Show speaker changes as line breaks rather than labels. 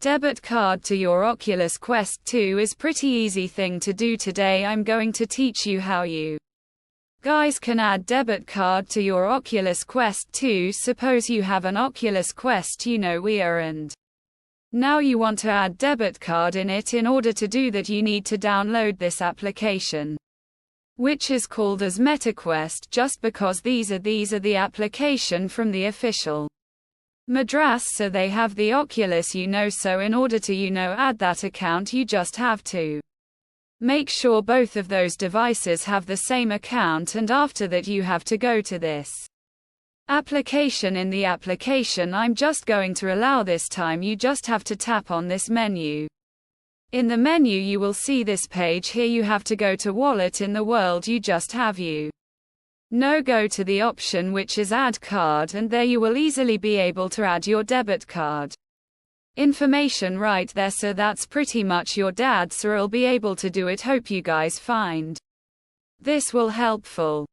Debit card to your Oculus Quest 2 is pretty easy thing to do. Today I'm going to teach you how you guys can add debit card to your Oculus Quest 2. Suppose you have an Oculus Quest, we are, and now you want to add debit card in it. In order to do that, you need to download this application, which is called as MetaQuest, just because these are the application from the official Madras, so they have the Oculus, so in order to add that account, you just have to make sure both of those devices have the same account, and after that you have to go to this application. In the application I'm just going to allow this time, you just have to tap on this menu. In the menu you will see this page here. You have to go to wallet. In the world you just have go to the option which is add card, and there you will easily be able to add your debit card information right there. So that's pretty much your answer. I'll be able to do it. Hope you guys find this will helpful.